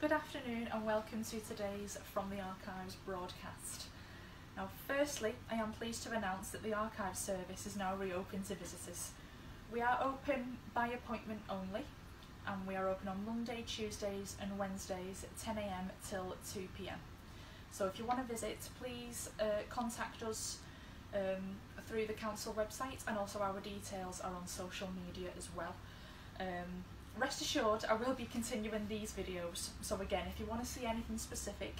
Good afternoon and welcome to today's From the Archives broadcast. Now firstly, I am pleased to announce that the Archive Service is now reopened to visitors. We are open by appointment only, and we are open on Monday, Tuesdays and Wednesdays at 10 AM till 2 PM. So if you want to visit, please contact us through the council website, and also our details are on social media as well. Rest assured, I will be continuing these videos, so again, if you want to see anything specific,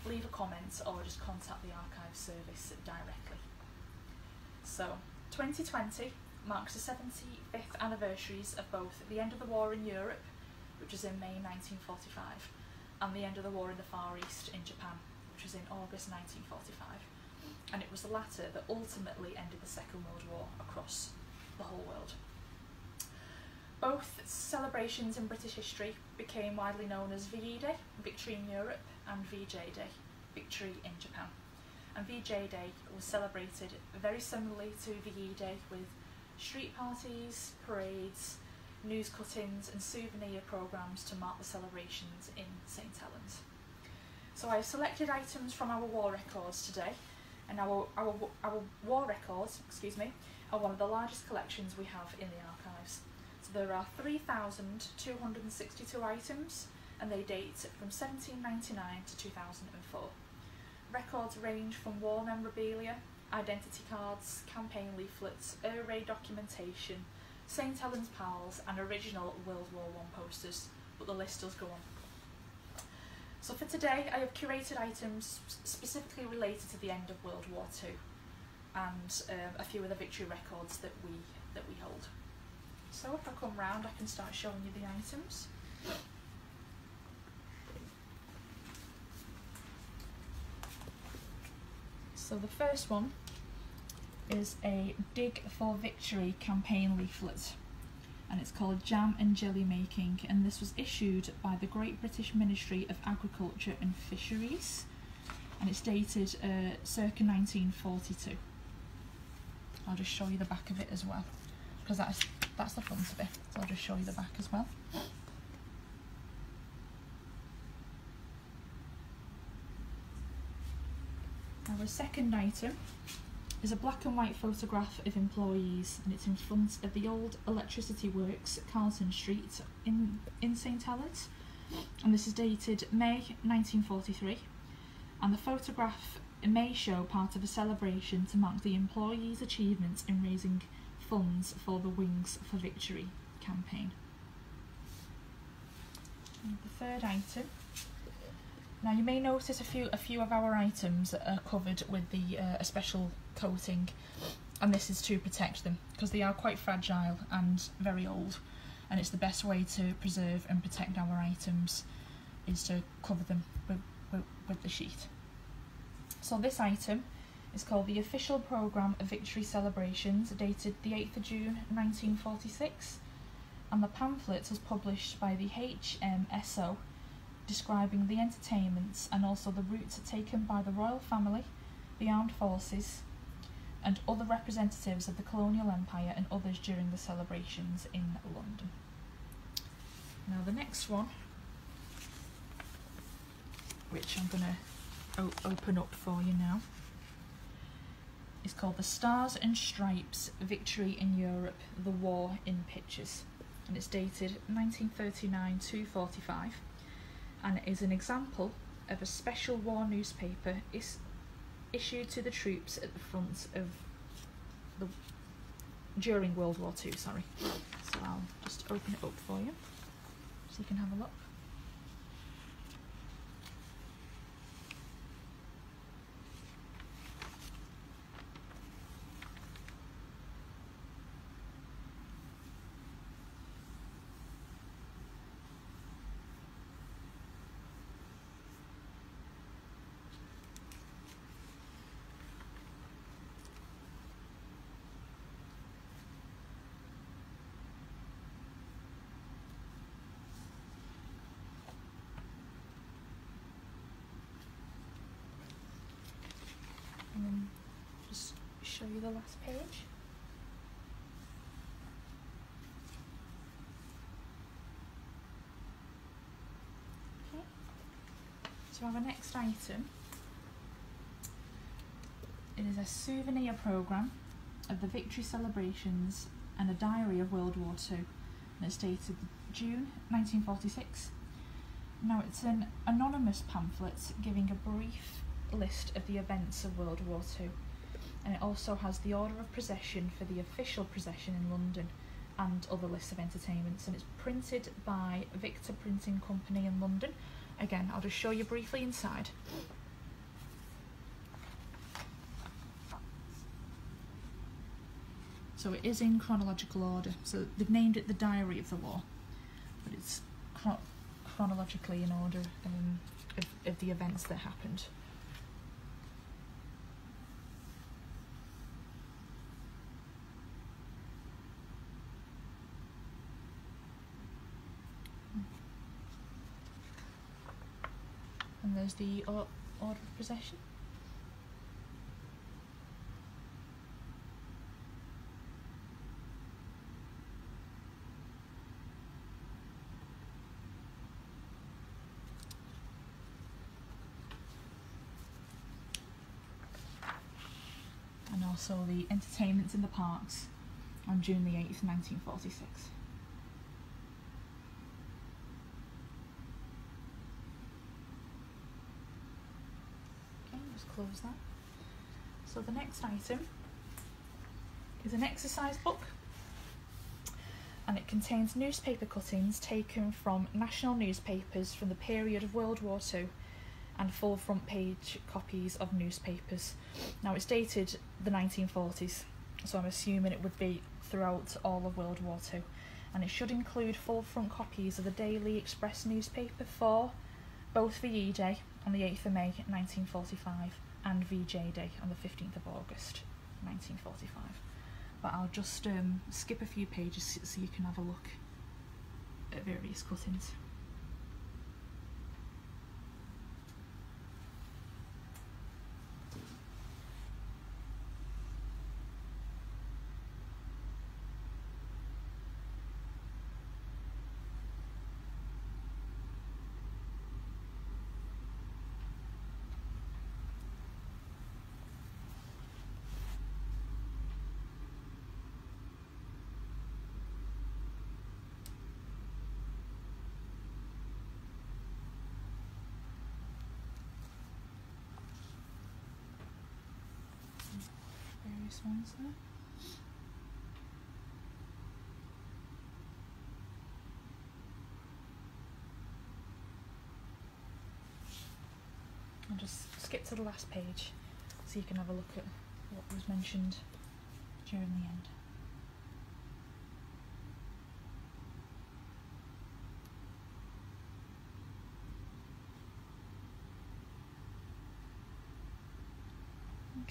leave a comment or just contact the Archive Service directly. So, 2020 marks the 75th anniversaries of both the end of the war in Europe, which was in May 1945, and the end of the war in the Far East in Japan, which was in August 1945. And it was the latter that ultimately ended the Second World War across the whole world. Both celebrations in British history became widely known as VE Day, Victory in Europe, and VJ Day, Victory in Japan. And VJ Day was celebrated very similarly to VE Day, with street parties, parades, news cuttings and souvenir programmes to mark the celebrations in St Helens. So I've selected items from our war records today, and our war records, are one of the largest collections we have in the archives. There are 3,262 items, and they date from 1799 to 2004. Records range from war memorabilia, identity cards, campaign leaflets, air raid documentation, St Helens pals and original World War I posters, but the list does go on. So for today I have curated items specifically related to the end of World War II and a few of the victory records that we hold. So if I come round, I can start showing you the items. So the first one is a Dig for Victory campaign leaflet, and it's called Jam and Jelly Making, and this was issued by the Great British Ministry of Agriculture and Fisheries, and it's dated circa 1942. I'll just show you the back of it as well, because that's the front of it, so I'll just show you the back as well. Our second item is a black and white photograph of employees, and it's in front of the old electricity works at Carlton Street in St Helens, and this is dated May 1943, and the photograph may show part of a celebration to mark the employees' achievements in raising funds for the Wings for Victory campaign. And the third item. Now you may notice a few of our items that are covered with a special coating, and this is to protect them because they are quite fragile and very old, and it's the best way to preserve and protect our items is to cover them with the sheet. So this item is called the Official Programme of Victory Celebrations, dated the 8th of June 1946, and the pamphlet was published by the HMSO, describing the entertainments and also the routes taken by the Royal Family, the Armed Forces and other representatives of the Colonial Empire and others during the celebrations in London. Now the next one, which I'm going to open up for you now, is called the Stars and Stripes Victory in Europe, the War in Pictures, and it's dated 1939 to 45, and it is an example of a special war newspaper issued to the troops at the front of during World War II, sorry. So I'll just open it up for you so you can have a look. Just show you the last page. Okay. So our next item is a souvenir programme of the victory celebrations and a diary of World War II, and it's dated June 1946. Now it's an anonymous pamphlet giving a brief list of the events of World War II, and it also has the order of procession for the official procession in London and other lists of entertainments, and it's printed by Victor Printing Company in London. Again, I'll just show you briefly inside. So it is in chronological order, so they've named it the Diary of the War, but it's chronologically in order of the events that happened. And there's the order of procession. And also the entertainments in the parks on June the 8th, 1946. Close that. So the next item is an exercise book, and it contains newspaper cuttings taken from national newspapers from the period of World War II and full front page copies of newspapers. Now it's dated the 1940s, so I'm assuming it would be throughout all of World War II, and it should include full front copies of the Daily Express newspaper for both VE Day on the 8th of May 1945 and VJ Day on the 15th of August 1945. But I'll just skip a few pages so you can have a look at various cuttings. Various ones there. I'll just skip to the last page so you can have a look at what was mentioned during the end.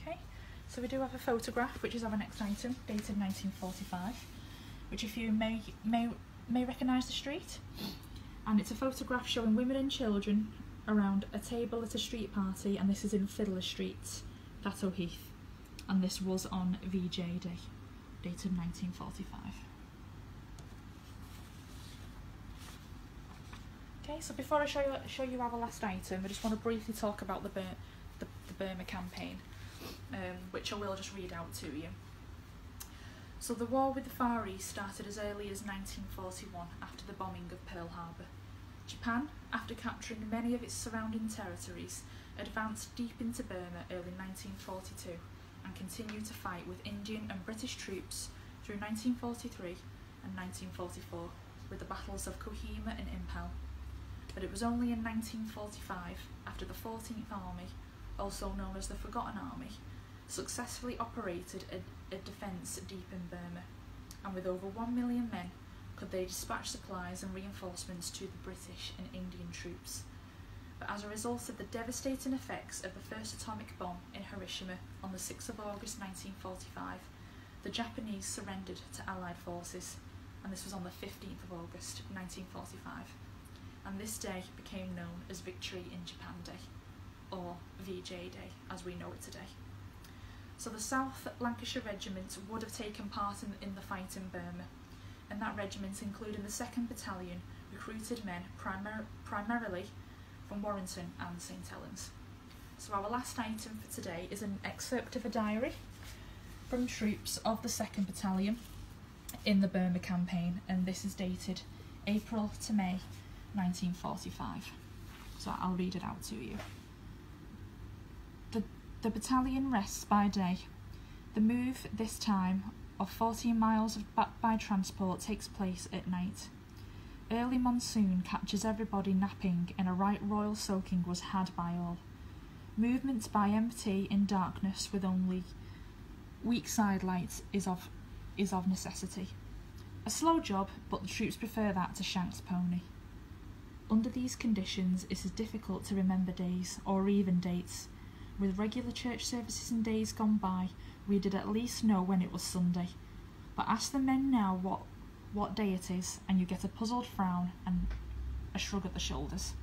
Okay. So we do have a photograph, which is our next item, dated 1945, which if you may recognise the street, and it's a photograph showing women and children around a table at a street party, and this is in Fiddler Street, Thatto Heath, and this was on VJ Day, dated 1945. Okay, so before I show you our last item, I just want to briefly talk about the Burma Campaign. Which I will just read out to you. So the war with the Far East started as early as 1941 after the bombing of Pearl Harbor. Japan, after capturing many of its surrounding territories, advanced deep into Burma early 1942 and continued to fight with Indian and British troops through 1943 and 1944 with the battles of Kohima and Impel. But it was only in 1945, after the 14th Army, also known as the Forgotten Army, successfully operated a defence deep in Burma, and with over 1 million men could they dispatch supplies and reinforcements to the British and Indian troops. But as a result of the devastating effects of the first atomic bomb in Hiroshima on the 6th of August 1945, the Japanese surrendered to Allied forces, and this was on the 15th of August 1945, and this day became known as Victory in Japan Day, or VJ Day as we know it today. So the South Lancashire Regiment would have taken part in the fight in Burma, and that regiment, including the 2nd Battalion, recruited men primarily from Warrington and St Helens. So our last item for today is an excerpt of a diary from troops of the 2nd Battalion in the Burma Campaign, and this is dated April to May 1945. So I'll read it out to you. The battalion rests by day. The move this time of 14 miles by transport takes place at night. Early monsoon catches everybody napping, and a right royal soaking was had by all. Movement by MT in darkness with only weak side lights is of necessity. A slow job, but the troops prefer that to Shank's pony. Under these conditions, it is difficult to remember days, or even dates. With regular church services in days gone by, we did at least know when it was Sunday. But ask the men now what day it is, and you get a puzzled frown and a shrug at the shoulders.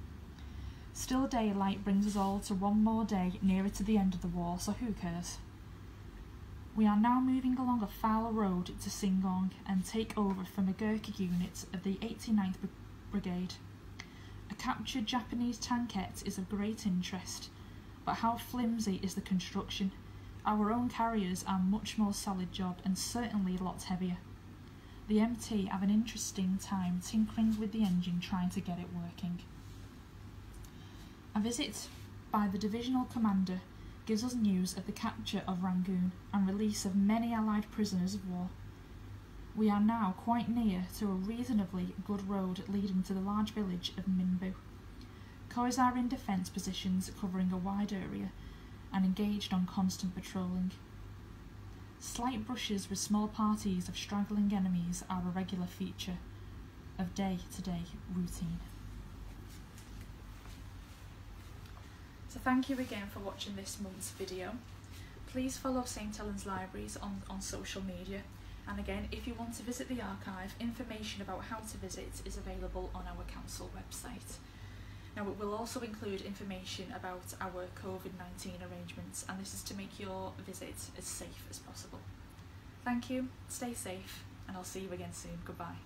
Still, daylight brings us all to one more day nearer to the end of the war, so who cares? We are now moving along a foul road to Singong and take over from a Gurkha unit of the 89th Brigade. A captured Japanese tankette is of great interest, but how flimsy is the construction? Our own carriers are a much more solid job and certainly lots heavier. The MT have an interesting time tinkering with the engine trying to get it working. A visit by the divisional commander gives us news of the capture of Rangoon and release of many Allied prisoners of war. We are now quite near to a reasonably good road leading to the large village of Minbu. Coys are in defence positions covering a wide area and engaged on constant patrolling. Slight brushes with small parties of straggling enemies are a regular feature of day-to-day routine. So thank you again for watching this month's video. Please follow St Helens Libraries on social media, and again, if you want to visit the archive, information about how to visit is available on our council website. Now, it will also include information about our COVID-19 arrangements, and this is to make your visit as safe as possible. Thank you, stay safe, and I'll see you again soon. Goodbye.